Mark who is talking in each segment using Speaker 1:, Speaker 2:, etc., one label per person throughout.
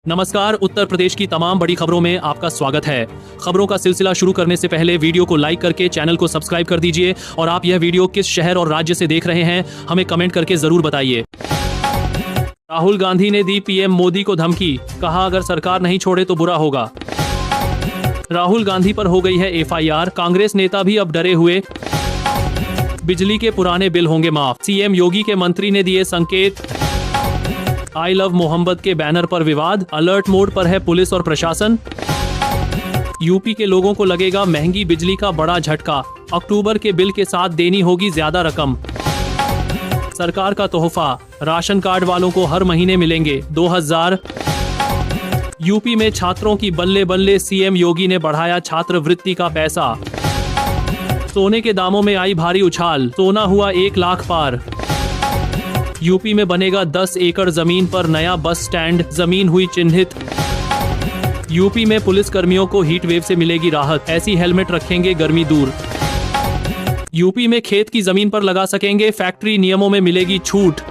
Speaker 1: नमस्कार। उत्तर प्रदेश की तमाम बड़ी खबरों में आपका स्वागत है। खबरों का सिलसिला शुरू करने से पहले वीडियो को लाइक करके चैनल को सब्सक्राइब कर दीजिए और आप यह वीडियो किस शहर और राज्य से देख रहे हैं हमें कमेंट करके जरूर बताइए। राहुल गांधी ने दी पीएम मोदी को धमकी, कहा अगर सरकार नहीं छोड़े तो बुरा होगा। राहुल गांधी पर हो गई है एफआईआर, कांग्रेस नेता भी अब डरे हुए। बिजली के पुराने बिल होंगे माफ, सीएम योगी के मंत्री ने दिए संकेत। आई लव मोहम्मद के बैनर पर विवाद, अलर्ट मोड पर है पुलिस और प्रशासन। यूपी के लोगों को लगेगा महंगी बिजली का बड़ा झटका, अक्टूबर के बिल के साथ देनी होगी ज्यादा रकम। सरकार का तोहफा, राशन कार्ड वालों को हर महीने मिलेंगे 2000। यूपी में छात्रों की बल्ले बल्ले, सीएम योगी ने बढ़ाया छात्रवृत्ति का पैसा। सोने के दामों में आई भारी उछाल, सोना हुआ 1 लाख पार। यूपी में बनेगा 10 एकड़ जमीन पर नया बस स्टैंड, जमीन हुई चिन्हित। यूपी में पुलिस कर्मियों को हीट वेव से मिलेगी राहत, ऐसी हेलमेट रखेंगे गर्मी दूर। यूपी में खेत की जमीन पर लगा सकेंगे फैक्ट्री, नियमों में मिलेगी छूट।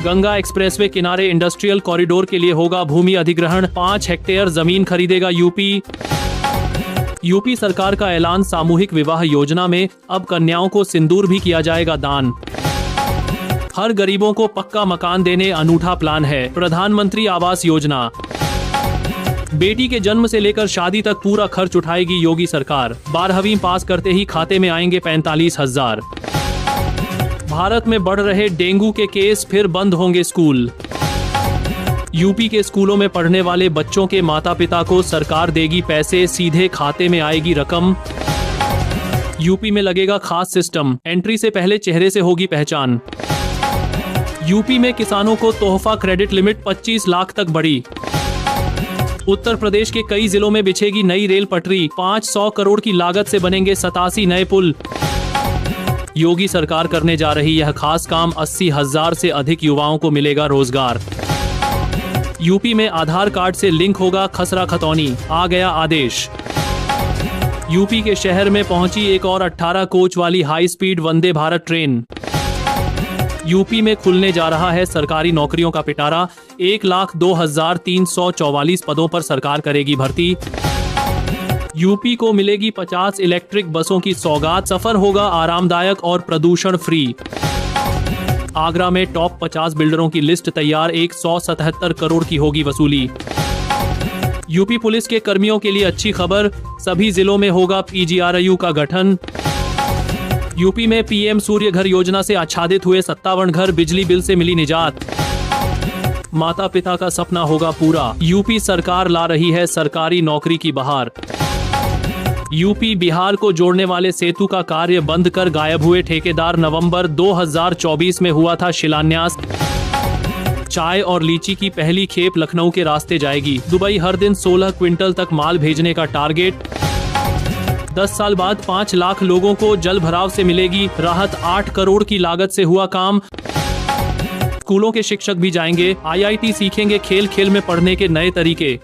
Speaker 1: गंगा एक्सप्रेसवे किनारे इंडस्ट्रियल कॉरिडोर के लिए होगा भूमि अधिग्रहण, 5 हेक्टेयर जमीन खरीदेगा यूपी। यूपी सरकार का ऐलान, सामूहिक विवाह योजना में अब कन्याओं को सिंदूर भी किया जाएगा दान। हर गरीबों को पक्का मकान देने अनूठा प्लान है, प्रधानमंत्री आवास योजना। बेटी के जन्म से लेकर शादी तक पूरा खर्च उठाएगी योगी सरकार, 12वीं पास करते ही खाते में आएंगे 45,000। भारत में बढ़ रहे डेंगू के केस, फिर बंद होंगे स्कूल। यूपी के स्कूलों में पढ़ने वाले बच्चों के माता पिता को सरकार देगी पैसे, सीधे खाते में आएगी रकम। यूपी में लगेगा खास सिस्टम, एंट्री से पहले चेहरे से होगी पहचान। यूपी में किसानों को तोहफा क्रेडिट लिमिट 25 लाख तक बढ़ी। उत्तर प्रदेश के कई जिलों में बिछेगी नई रेल पटरी, 500 करोड़ की लागत से बनेंगे 87 नए पुल। योगी सरकार करने जा रही यह खास काम, 80,000 से अधिक युवाओं को मिलेगा रोजगार। यूपी में आधार कार्ड से लिंक होगा खसरा खतौनी, आ गया आदेश। यूपी के शहर में पहुंची एक और 18 कोच वाली high speed Vande Bharat train. UP में खुलने जा रहा है सरकारी नौकरियों का पिटारा, 1,02,344 पदों पर सरकार करेगी भर्ती। यूपी को मिलेगी 50 इलेक्ट्रिक बसों की सौगात, सफर होगा आरामदायक और प्रदूषण फ्री। आगरा में टॉप 50 बिल्डरों की लिस्ट तैयार, 177 करोड़ की होगी वसूली। यूपी पुलिस के कर्मियों के लिए अच्छी खबर, सभी जिलों में होगा पीजीआरयू का गठन। यूपी में पीएम सूर्य घर योजना से आच्छादित हुए 57 घर, बिजली बिल से मिली निजात। माता पिता का सपना होगा पूरा, यूपी सरकार ला रही है सरकारी नौकरी की बहार। यूपी बिहार को जोड़ने वाले सेतु का कार्य बंद कर गायब हुए ठेकेदार, नवंबर 2024 में हुआ था शिलान्यास। चाय और लीची की पहली खेप लखनऊ के रास्ते जाएगी, दुबई हर दिन 16 क्विंटल तक माल भेजने का टारगेट। 10 साल बाद 5 लाख लोगों को जल भराव से मिलेगी राहत, 8 करोड़ की लागत से हुआ काम। स्कूलों के शिक्षक भी जाएंगे, आईआईटी सीखेंगे खेल खेल में पढ़ने के नए तरीके।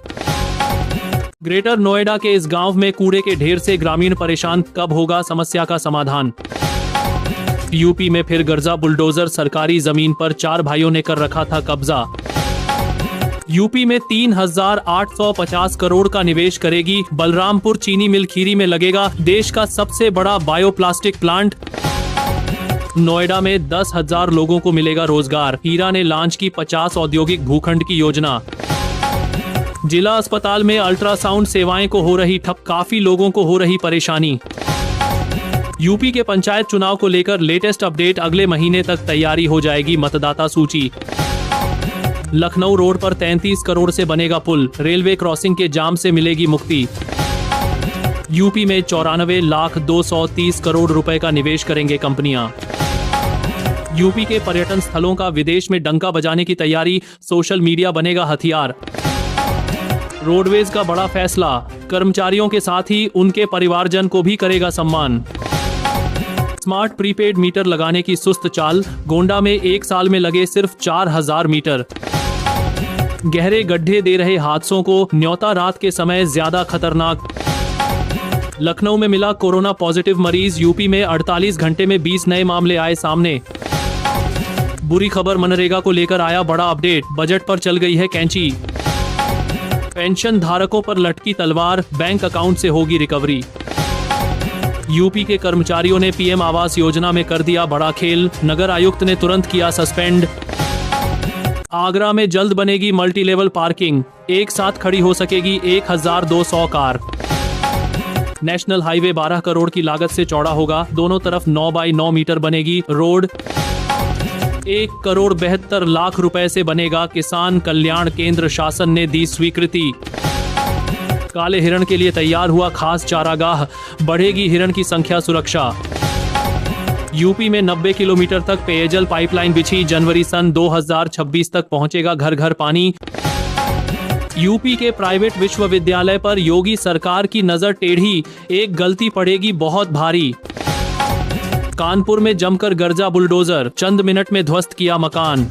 Speaker 1: ग्रेटर नोएडा के इस गांव में कूड़े के ढेर से ग्रामीण परेशान, कब होगा समस्या का समाधान। यूपी में फिर गर्जा बुलडोजर, सरकारी जमीन पर 4 भाइयों ने कर रखा था कब्जा। यूपी में 3,850 करोड़ का निवेश करेगी बलरामपुर चीनी मिल, खीरी में लगेगा देश का सबसे बड़ा बायोप्लास्टिक प्लांट। नोएडा में 10,000 लोगों को मिलेगा रोजगार, हीरा ने लॉन्च की 50 औद्योगिक भूखंड की योजना। जिला अस्पताल में अल्ट्रासाउंड सेवाएं को हो रही ठप, काफी लोगों को हो रही परेशानी। यूपी के पंचायत चुनाव को लेकर लेटेस्ट अपडेट, अगले महीने तक तैयारी हो जाएगी मतदाता सूची। लखनऊ रोड पर 33 करोड़ से बनेगा पुल, रेलवे क्रॉसिंग के जाम से मिलेगी मुक्ति। यूपी में 94,230 करोड़ रुपए का निवेश करेंगे कंपनियां। यूपी के पर्यटन स्थलों का विदेश में डंका बजाने की तैयारी, सोशल मीडिया बनेगा हथियार। रोडवेज का बड़ा फैसला, कर्मचारियों के साथ ही उनके परिवारजन को भी करेगा सम्मान। स्मार्ट प्रीपेड मीटर लगाने की सुस्त चाल, गोंडा में 1 साल में लगे सिर्फ 4,000 मीटर। गहरे गड्ढे दे रहे हादसों को, न्योता रात के समय ज्यादा खतरनाक। लखनऊ में मिला कोरोना पॉजिटिव मरीज, यूपी में 48 घंटे में 20 नए मामले आए सामने। बुरी खबर, मनरेगा को लेकर आया बड़ा अपडेट, बजट पर चल गई है कैंची। पेंशन धारकों पर लटकी तलवार, बैंक अकाउंट से होगी रिकवरी। यूपी के कर्मचारियों ने पीएम आवास योजना में कर दिया बड़ा खेल, नगर आयुक्त ने तुरंत किया सस्पेंड। आगरा में जल्द बनेगी मल्टी लेवल पार्किंग, एक साथ खड़ी हो सकेगी 1200 कार। नेशनल हाईवे 12 करोड़ की लागत से चौड़ा होगा, दोनों तरफ 9 बाई 9 मीटर बनेगी रोड। 1,72,00,000 रुपए से बनेगा किसान कल्याण, केंद्र शासन ने दी स्वीकृति। काले हिरण के लिए तैयार हुआ खास चारागाह, बढ़ेगी हिरण की संख्या, सुरक्षा। यूपी में 90 किलोमीटर तक पेयजल पाइपलाइन बिछी, जनवरी सन 2026 तक पहुंचेगा घर घर पानी। यूपी के प्राइवेट विश्वविद्यालय पर योगी सरकार की नजर टेढ़ी, एक गलती पड़ेगी बहुत भारी। कानपुर में जमकर गरजा बुलडोजर, चंद मिनट में ध्वस्त किया मकान।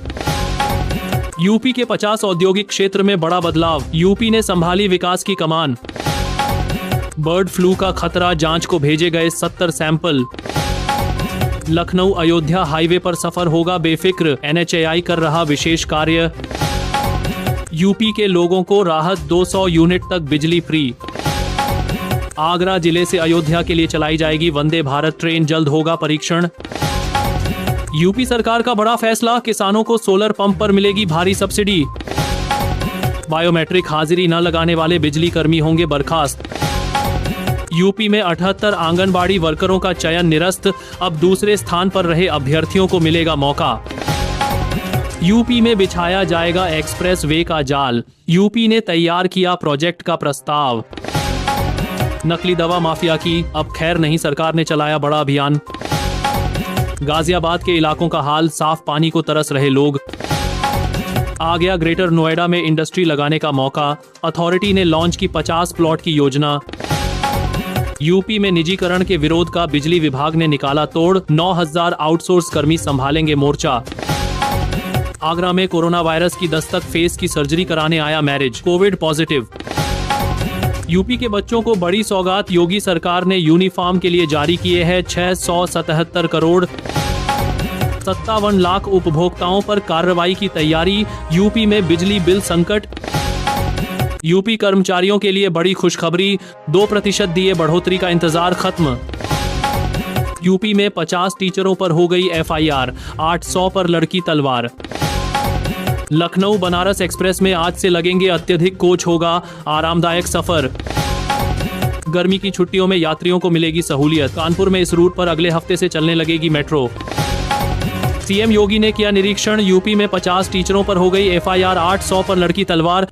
Speaker 1: यूपी के 50 औद्योगिक क्षेत्र में बड़ा बदलाव, यूपी ने संभाली विकास की कमान। बर्ड फ्लू का खतरा, जांच को भेजे गए 70 सैंपल। लखनऊ अयोध्या हाईवे पर सफर होगा बेफिक्र, NHAI कर रहा विशेष कार्य। यूपी के लोगों को राहत, 200 यूनिट तक बिजली फ्री। आगरा जिले से अयोध्या के लिए चलाई जाएगी वंदे भारत ट्रेन, जल्द होगा परीक्षण। यूपी सरकार का बड़ा फैसला, किसानों को सोलर पंप पर मिलेगी भारी सब्सिडी। बायोमेट्रिक हाजिरी न लगाने वाले बिजली कर्मी होंगे बर्खास्त। यूपी में 78 आंगनबाड़ी वर्करों का चयन निरस्त, अब दूसरे स्थान पर रहे अभ्यर्थियों को मिलेगा मौका। यूपी में बिछाया जाएगा एक्सप्रेस वे का जाल, यूपी ने तैयार किया प्रोजेक्ट का प्रस्ताव। नकली दवा माफिया की अब खैर नहीं, सरकार ने चलाया बड़ा अभियान। गाजियाबाद के इलाकों का हाल, साफ पानी को तरस रहे लोग। आ गया ग्रेटर नोएडा में इंडस्ट्री लगाने का मौका, अथॉरिटी ने लॉन्च की 50 प्लॉट की योजना। यूपी में निजीकरण के विरोध का बिजली विभाग ने निकाला तोड़, 9,000 आउटसोर्स कर्मी संभालेंगे मोर्चा। आगरा में कोरोना वायरस की दस्तक, फेस की सर्जरी कराने आया मैरिज, कोविड पॉजिटिव। यूपी के बच्चों को बड़ी सौगात, योगी सरकार ने यूनिफॉर्म के लिए जारी किए हैं 677 करोड़। 57 लाख उपभोक्ताओं पर कार्रवाई की तैयारी, यूपी में बिजली बिल संकट। यूपी कर्मचारियों के लिए बड़ी खुशखबरी, 2% दिए बढ़ोतरी का इंतजार खत्म। यूपी में 50 टीचरों पर हो गई FIR, 800 पर लड़की तलवार। लखनऊ बनारस एक्सप्रेस में आज से लगेंगे अत्यधिक कोच, होगा आरामदायक सफर। गर्मी की छुट्टियों में यात्रियों को मिलेगी सहूलियत, कानपुर में इस रूट पर अगले हफ्ते से चलने लगेगी मेट्रो। सीएम योगी ने किया निरीक्षण, यूपी में 50 टीचरों पर हो गई FIR, 800 पर लड़की तलवार।